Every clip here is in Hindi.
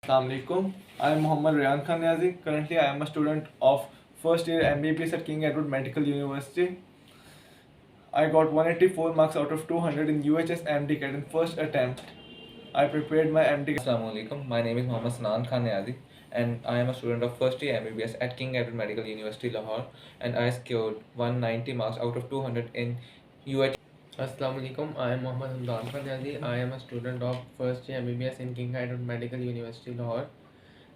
Assalamualaikum. I am Muhammad Rayan Khan Niazi. Currently, I am a student of first year MBBS at King Edward Medical University. I got 184 marks out of 200 in UHS MDCAT in first attempt. I prepared my MDCAT. Assalamu alaikum. My name is Mohammad Sanan Khan Niazi and I am a student of first year MBBS at King Edward Medical University Lahore and I scored 190 marks out of 200 in UH. Assalamu alaikum. I am Mohammad Hamdan Fanyazi. I am a student of first year MBBS in King Edward Medical University Lahore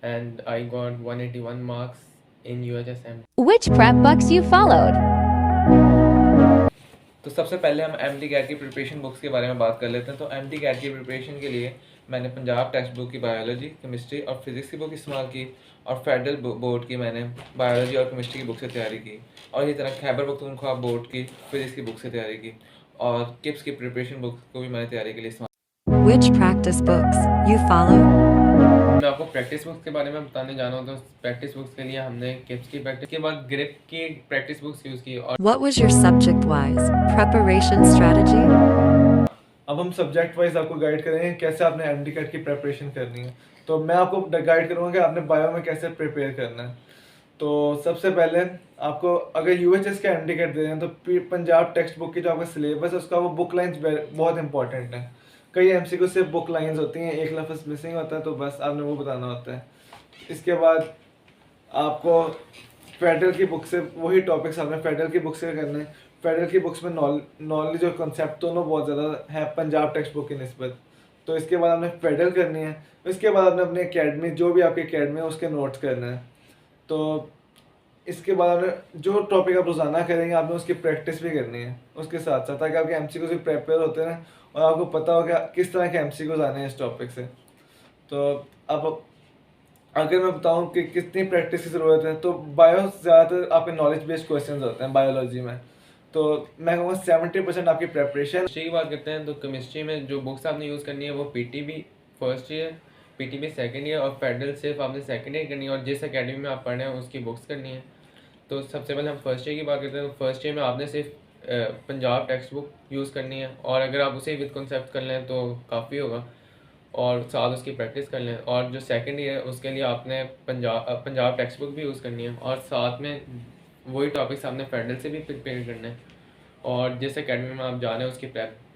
and I got 181 marks in UHSM. Which prep books you followed? तो सबसे पहले हम एम डी कैट की प्रिपरेशन बुक्स के बारे में बात कर लेते हैं। तो एम डी कैट की प्रिपरेशन के लिए मैंने पंजाब टेक्स्ट बुक की बायोलॉजी, केमिस्ट्री और फिजिक्स की बुक इस्तेमाल की और फेडरल बोर्ड की मैंने बायोलॉजी और केमिस्ट्री की बुक से तैयारी की और इसी तरह खैबर पख्तूनख्वा बोर्ड की फिजिक्स की बुक से तैयारी की और किप्स की प्रिपरेशन बुक को भी मैंने तैयारी के लिए इस्तेमाल। Which practice books you follow? मैं आपको प्रैक्टिस बुक्स के बारे में बताने जा रहा हूँ। तो प्रैक्टिस बुक्स के लिए हमने किप्स की प्रैक्टिस के बाद ग्रिप की प्रैक्टिस बुक्स यूज़ की। और What was your subject-wise preparation strategy? अब हम सब्जेक्ट वाइज आपको गाइड करेंगे कैसे आपने MDCAT की प्रिपरेशन करनी है। तो मैं आपको गाइड करूँगा कि आपने बायो में कैसे प्रिपेयर करना है। तो सबसे पहले आपको अगर UHS का MDCAT दे रहे हैं तो पंजाब टेक्स्ट बुक की जो आपका सिलेबस है उसका वो बुक लाइन्स बहुत इंपॉर्टेंट है। कई MCQ से बुक लाइन्स होती हैं, एक लफ्ज़ मिसिंग होता है तो बस आपने वो बताना होता है। इसके बाद आपको फेडरल की बुक से वही टॉपिक्स आपने फेडरल की बुक से करने हैं। फेडरल की बुक्स में नॉलेज और कॉन्सेप्ट दोनों बहुत ज़्यादा है पंजाब टेक्स्ट बुक की निस्बत। तो इसके बाद आपने फेडरल करनी है। इसके बाद आपने अपनी अकेडमी जो भी आपकी अकेडमी है उसके नोट्स करने हैं। तो इसके बाद आपने जो टॉपिक आप रोज़ाना करेंगे आपने उसकी प्रैक्टिस भी करनी है उसके साथ साथ, ताकि आपके MCQ भी प्रिपेयर होते हैं और आपको पता हो कि किस तरह के MCQ आने हैं इस टॉपिक से। तो अब अगर मैं बताऊं कि कितनी प्रैक्टिस की ज़रूरत है तो बायो ज़्यादातर आपके नॉलेज बेस्ड क्वेश्चन होते हैं बायोलॉजी में। तो मैं कहूँगा 70% आपकी प्रेपरेशन। केमिस्ट्री की बात करते हैं तो केमिस्ट्री में जो बुक्स आपने यूज़ करनी है वो PTB first year, PTB second year और फेडरल सिर्फ आपने सेकेंड ईयर करनी है और जिस अकेडमी में आप पढ़ रहे हैं उसकी बुक्स करनी है। तो सबसे पहले हम फर्स्ट ईयर की बात करते हैं। तो फर्स्ट ईयर में आपने सिर्फ पंजाब टेक्स्ट बुक यूज़ करनी है और अगर आप उसे विद कॉन्सेप्ट कर लें तो काफ़ी होगा और साथ उसकी प्रैक्टिस कर लें। और जो सेकंड ईयर है उसके लिए आपने पंजाब टेक्स्ट बुक भी यूज़ करनी है और साथ में वही टॉपिक्स आपने फेडरल से भी प्रिपेयर करने हैं और जिस अकेडमी में आप जा रहे हैं उसकी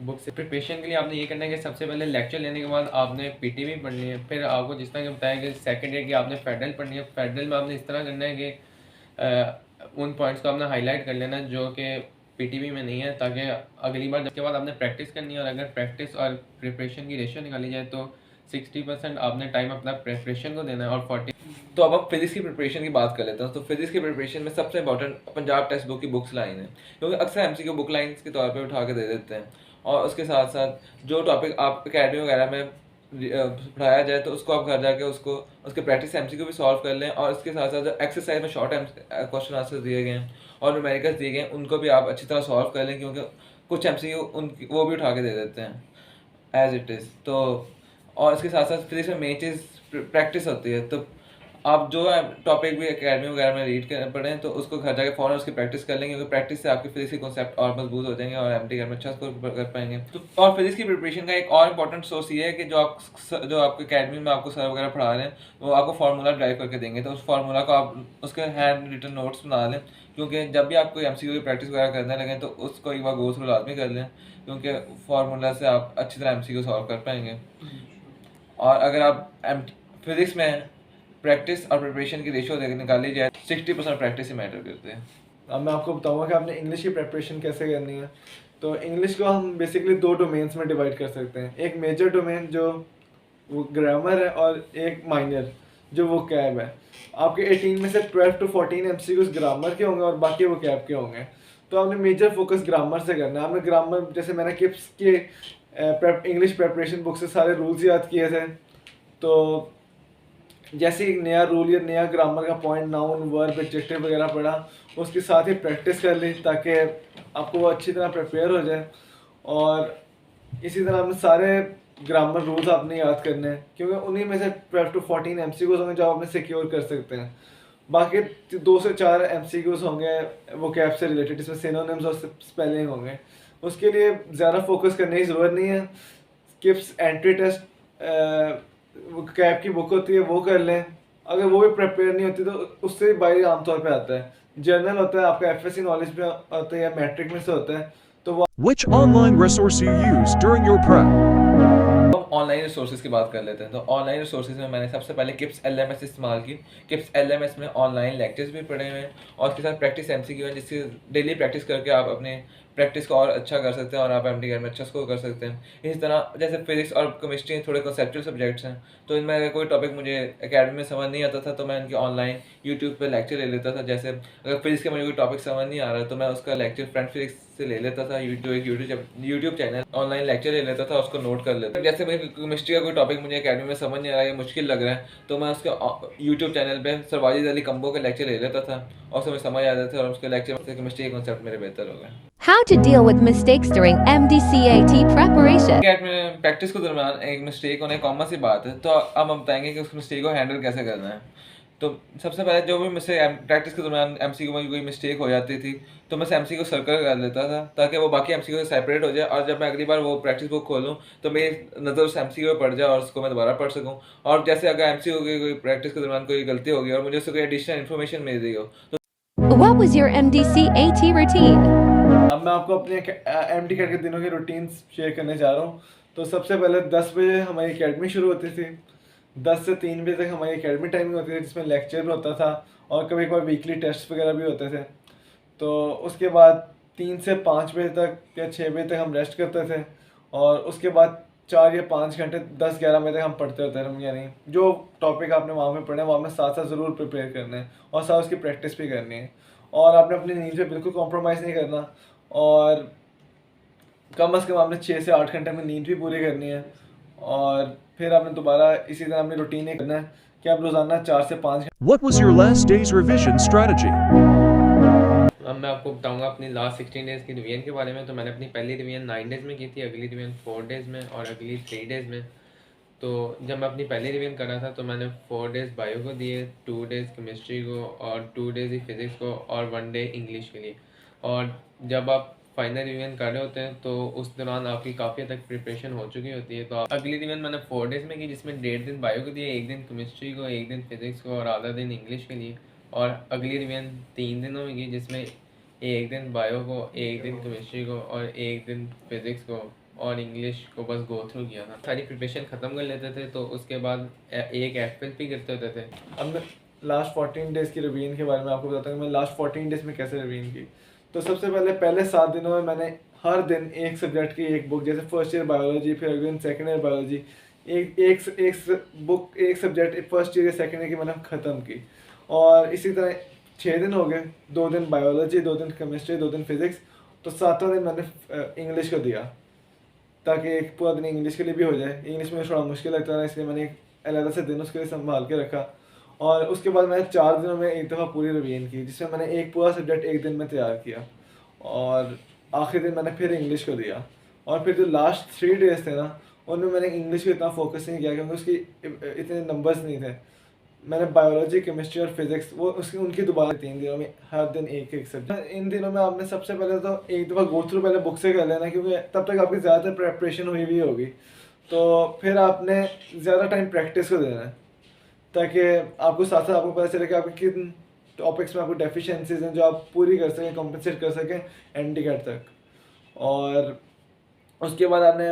बुक से प्रिपरेशन के लिए आपने ये करना है कि सबसे पहले लेक्चर लेने के बाद आपने PTB पढ़नी है। फिर आपको जिस तरह कि बताया कि सेकंड ईयर की आपने फेडरल पढ़नी है। फेडरल में आपने इस तरह करना है कि उन पॉइंट्स को आपने हाईलाइट कर लेना जो कि PTB में नहीं है, ताकि अगली बार के बाद आपने प्रैक्टिस करनी है और अगर प्रैक्टिस और प्रिपरेशन की रेशियो निकाली जाए तो 60% आपने टाइम अपना प्रिपरेशन को देना है और 40। तो अब हम फिजिक्स की प्रिपरेशन की बात कर लेते हैं। तो फिजिक्स की प्रिपरेशन में सबसे इंपॉर्टेंट पंजाब टेक्स्ट बुक की बुक्स लाइन है, क्योंकि अक्सर MCQ बुक लाइन्स के तौर पे उठा के दे देते हैं और उसके साथ साथ जो टॉपिक आप अकेडमी वगैरह में पढ़ाया जाए तो उसको आप घर जाके उसको उसके प्रैक्टिस MCQ भी सॉल्व कर लें और उसके साथ साथ जो एक्सरसाइज में शॉर्ट क्वेश्चन आंसर दिए गए हैं और न्यूमेरिकल्स दिए गए हैं उनको भी आप अच्छी तरह सॉल्व कर लें, क्योंकि कुछ MCQ उनकी वो भी उठा के दे देते हैं एज इट इज़। तो और इसके साथ साथ फिजिक्स में मेन चीज़ प्रैक्टिस होती है। तो आप जो टॉपिक भी अकेडमी वगैरह में रीड कर पढ़ें तो उसको घर जाके फ़ौरन उसकी प्रैक्टिस कर लेंगे, क्योंकि प्रैक्टिस से आपके फिजिक्स के कॉन्सेप्ट और मजबूत हो जाएंगे और MDCAT में अच्छा स्कोर कर पाएंगे। तो और फिजिक्स की प्रिपरेशन का एक और इम्पॉर्टेंट सोर्स ये है कि जो आपके अकेडमी में आपको सर वगैरह पढ़ा रहे हैं वो आपको फार्मूला ड्राइव करके देंगे। तो उस फार्मूला को आप उसके हैंड रिटन नोट्स बना लें, क्योंकि जब भी आप कोई MCQ की प्रैक्टिस वगैरह करने लगें तो उसको एक बार गो थ्रू लाजमी कर लें, क्योंकि फार्मूला से आप अच्छी तरह MCQ सॉल्व कर पाएंगे। और अगर आप फिजिक्स में प्रैक्टिस और प्रिपरेशन की रेशियो निकाली जाए 60% प्रैक्टिस ही मैटर करते हैं। अब मैं आपको बताऊंगा कि आपने इंग्लिश की प्रिपरेशन कैसे करनी है। तो इंग्लिश को हम बेसिकली दो डोमेन्स में डिवाइड कर सकते हैं, एक मेजर डोमेन जो वो ग्रामर है और एक माइनर जो वो कैब है। आपके 18 में से 12 to 14 MCQs ग्रामर के होंगे और बाकी वो कैब के होंगे। तो आपने मेजर फोकस ग्रामर से करना है। आपने ग्रामर जैसे मैंने किप्स के इंग्लिश प्रिपरेशन बुक से सारे रूल्स याद किए थे। तो जैसे एक नया रूल या नया ग्रामर का पॉइंट, नाउन, वर्ब, एडजेक्टिव वगैरह पढ़ा, उसके साथ ही प्रैक्टिस कर ली ताकि आपको वो अच्छी तरह प्रिपेयर हो जाए। और इसी तरह आपने सारे ग्रामर रूल्स आपने याद करने हैं, क्योंकि उन्हीं में से 12 to 14 MCQs होंगे जो आपने सिक्योर कर सकते हैं। बाकी 2 से 4 MCQs होंगे वो कैब से रिलेटेड, इसमें सिनोनिम्स और स्पेलिंग होंगे। उसके लिए ज़्यादा फोकस करने की ज़रूरत नहीं है। किप्स एंट्री टेस्ट कैब की बुक होती है वो कर लें। अगर वो भी प्रिपेयर नहीं होती तो उससे भी बाई आमतौर पे आता है। जर्नल होता है आपका एफएससी नॉलेज में होता है या मैट्रिक में से होता है, तो वो Which online resource you use during your prep? हम ऑनलाइन रिसोर्सेज की बात कर लेते हैं। तो ऑनलाइन रिसोर्सेज में मैंने सबसे पहले किप्स एलएमएस इस्तेमाल की। किप्स एलएमएस में ऑनलाइन लेक्चर्स भी पढ़े हुए हैं और उसके साथ प्रैक्टिस एमसीक्यू है, जिससे डेली प्रैक्टिस करके आप अपने प्रैक्टिस को और अच्छा कर सकते हैं और आप एमटीकेट में अच्छा स्कोर कर सकते हैं। इसी तरह जैसे फिजिक्स और केमिस्ट्री थोड़े कॉन्सेप्चुअल सब्जेक्ट्स हैं, तो इनमें अगर कोई टॉपिक मुझे एकेडमी में समझ नहीं आता था तो मैं इनके ऑनलाइन यूट्यूब पे लेक्चर ले लेता था। जैसे अगर फिजिक्स का मुझे कोई टॉपिक समझ नहीं आ रहा है तो मैं उसका लेक्चर फ्रंट फिजिक्स से ले लेता था, जो एक यूट्यूब चैनल ऑनलाइन लेक्चर ले लेता था, उसको नोट कर लेता। जैसे मुझे केमिस्ट्री का कोई टॉपिक मुझे एकेडमी में समझ नहीं आ रहा है, मुश्किल लग रहा है, तो मैं उसके यूट्यूब चैनल पे सरवाजिद अली कंबो के लेक्चर ले लेता था और उसमें समझ आ जाता था और उसके लेक्चर से केमिस्ट्री के कॉन्सेप्ट मेरे बेहतर हो गए। How to deal with mistakes during MDCAT preparation. CAT में प्रैक्टिस के दरमियान एक मिस्टेक होने कॉमन सी बात है, तो अब हम बताएंगे कि उस मिस्टेक को हैंडल कैसे करना है। तो सबसे पहले जो भी मुझसे प्रैक्टिस के दरमियान एमसीक्यू में कोई मिस्टेक हो जाती थी तो मैं एमसीक्यू को सर्कल कर लेता था ताकि वो बाकी एमसीक्यू से सेपरेट हो जाए, और जब मैं अगली बार वो प्रैक्टिस बुक खोलूँ तो मेरी नज़र उस एमसीक्यू पे पड़ जाए और उसको मैं दोबारा पढ़ सकूँ। और जैसे अगर एमसीक्यू की कोई प्रैक्टिस के दरमियान कोई गलती होगी और मुझे उससे कोई एडिशनल इन्फॉर्मेशन मिल रही हो तो What was your MDCAT routine? अब मैं आपको अपने एमटीकेट के दिनों की रूटीन शेयर करने जा रहा हूँ। तो सबसे पहले 10 बजे हमारी एकेडमी शुरू होती थी। 10 से 3 बजे तक हमारी एकेडमी टाइमिंग होती थी, जिसमें लेक्चर भी होता था और कभी कभार वीकली टेस्ट वगैरह भी होते थे। तो उसके बाद 3 से 5 बजे तक या 6 बजे तक हम रेस्ट करते थे और उसके बाद 4 या 5 घंटे 10-11 बजे तक हम पढ़ते होते हैं। यानी जो टॉपिक आपने वहाँ पे पढ़े वो आपने साथ साथ ज़रूर प्रिपेयर करना है और साथ उसकी प्रैक्टिस भी करनी है। और आपने अपनी नींद पे बिल्कुल कॉम्प्रोमाइज़ नहीं करना और कम से कम आपने 6 से 8 घंटे में नींद भी पूरी करनी है। और फिर आपने दोबारा इसी तरह अपनी रूटीन ही करना है कि आप रोज़ाना 4 से 5 What was your last day's revision strategy? अब मैं आपको बताऊंगा अपनी लास्ट 16 डेज़ की रिवीजन के बारे में। तो मैंने अपनी पहली रिवीजन 9 डेज़ में की थी, अगली रिवीजन 4 डेज़ में और अगली 3 डेज़ में। तो जब मैं अपनी पहली रिवीजन कर रहा था तो मैंने 4 डेज़ बायो को दिए, 2 डेज़ केमिस्ट्री को और 2 डेज़ ही फिज़िक्स को और 1 डे इंग्लिश के लिए। और जब आप फाइनल रिवीजन कर रहे होते हैं तो उस दौरान आपकी काफ़ी हद तक प्रिपरेशन हो चुकी होती है। तो अगली रिवीजन मैंने 4 डेज़ में की, जिसमें 1.5 दिन बायो को दिए, 1 दिन केमिस्ट्री को, 1 दिन फिज़िक्स को और आधा दिन इंग्लिश के लिए। और अगली रिवीजन 3 दिनों में की, जिसमें 1 दिन बायो को, 1 दिन केमिस्ट्री को और 1 दिन फिज़िक्स को और इंग्लिश को बस गो थ्रू किया था। सारी प्रिपरेशन ख़त्म कर लेते थे तो उसके बाद एक एफएल भी करते होते थे। अब मैं लास्ट 14 डेज़ की रिवीजन के बारे में आपको बताता हूँ कि मैं लास्ट 14 डेज़ में कैसे रिवीजन की। तो सबसे पहले 7 दिनों में मैंने हर दिन एक सब्जेक्ट की एक बुक, जैसे फर्स्ट ईयर बायोलॉजी, फिर अगले दिन सेकेंड ईयर बायोलॉजी, एक बुक एक सब्जेक्ट फर्स्ट ईयर या सेकेंड ईयर की मैंने ख़त्म की। और इसी तरह 6 दिन हो गए, 2 दिन बायोलॉजी, 2 दिन केमिस्ट्री, 2 दिन फिज़िक्स। तो 7वां दिन मैंने इंग्लिश को दिया ताकि एक पूरा दिन इंग्लिश के लिए भी हो जाए। इंग्लिश में थोड़ा मुश्किल लगता था, इसलिए मैंने एक अलग से दिन उसके लिए संभाल के रखा। और उसके बाद मैंने 4 दिनों में एक दफ़ा पूरी रिवीजन की, जिसमें मैंने एक पूरा सब्जेक्ट एक दिन में तैयार किया और आखिरी दिन मैंने फिर इंग्लिश को दिया। और फिर जो लास्ट 3 डेज़ थे ना, उनमें मैंने इंग्लिश को इतना फोकस नहीं किया क्योंकि उसकी इतने नंबर्स नहीं थे। मैंने बायोलॉजी, केमिस्ट्री और फिज़िक्स वो उसकी उनकी दोबारा 3 दिनों में हर दिन एक एक सब्जेक्ट। इन दिनों में आपने सबसे पहले तो एक दफ़ा गो थ्रू पहले बुक से कर लेना, क्योंकि तब तक आपकी ज़्यादातर प्रेपरेशन हुई हुई होगी। तो फिर आपने ज़्यादा टाइम प्रैक्टिस को देना है ताकि आपको साथ साथ आपको पता चले कि आपके किन टॉपिक्स में आपको डेफिशिएंसीज हैं जो आप पूरी कर सकें, कॉम्पनसेट कर सकें एनटीकेट तक। और उसके बाद आपने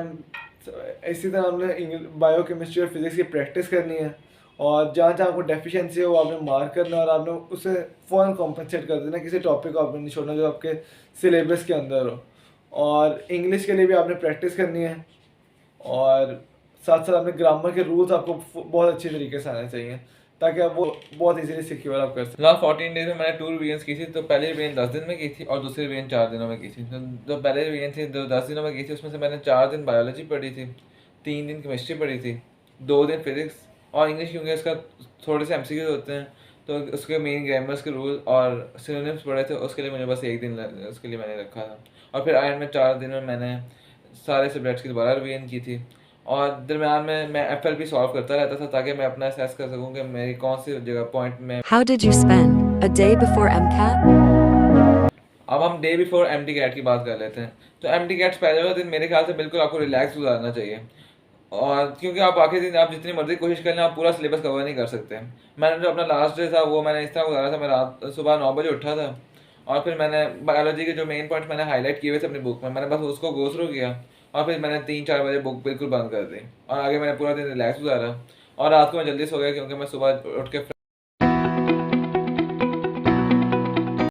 इसी तरह आपने बायो, केमिस्ट्री और फिज़िक्स की प्रैक्टिस करनी है और जहाँ जहाँ आपको डेफिशिएंसी है वो आपने मार्क करना है और आपने उसे फ़ौरन कॉम्पनसेट कर देना, किसी टॉपिक को आपने नहीं छोड़ना जो आपके सिलेबस के अंदर हो। और इंग्लिश के लिए भी आपने प्रैक्टिस करनी है और साथ साथ अपने ग्रामर के रूल्स आपको बहुत अच्छे तरीके से आने चाहिए ताकि आप वो बहुत इजीली सिक्योर आप कर सकें। लास्ट 14 डेज में मैंने 2 रिवीजन की थी। तो पहली रिवीजन 10 दिन में की थी और दूसरी रिवीजन 4 दिनों में की थी। तो जो पहले रिवीजन थी जो 10 दिनों में की थी उसमें से मैंने 4 दिन बायोलॉजी पढ़ी थी, 3 दिन केमिस्ट्री पढ़ी थी, 2 दिन फिजिक्स और इंग्लिश, क्योंकि इसका थोड़े से एमसीक्यूज होते हैं तो उसके मेन ग्रामर्स के रूल और सिनोनिम्स पढ़े थे, उसके लिए मुझे बस 1 दिन उसके लिए मैंने रखा था। और फिर आयन में 4 दिन में मैंने सारे सब्जेक्ट्स की दोबारा रिवीजन की थी और दरम्यान में मैं एफएलपी सॉल्व करता रहता था ताकि मैं अपना असेस कर सकूं कि मेरी कौन सी जगह पॉइंट में। How did you spend a day before MCAT? अब हम डे बिफोर एमटीकेट की बात कर लेते हैं। तो एमटीकेट पहले वाला दिन मेरे ख्याल से बिल्कुल आपको रिलैक्स गुजारना चाहिए। और क्योंकि आप बाकी दिन आप जितनी मर्जी कोशिश कर लें आप पूरा सिलेबस कवर नहीं कर सकते। मैंने जो अपना लास्ट डे था वो मैंने इस तरह गुजारा था, मैं रात सुबह 9 बजे उठा था और फिर मैंने बायोलॉजी के जो मेन पॉइंट्स मैंने हाईलाइट किए हुए थे अपनी बुक में, मैंने बस उसको गो थ्रू किया और फिर मैंने 3-4 बजे बुक बिल्कुल बंद कर दी और आगे मैंने पूरा दिन रिलैक्स गुजारा और रात को मैं जल्दी सो गया क्योंकि मैं सुबह उठ के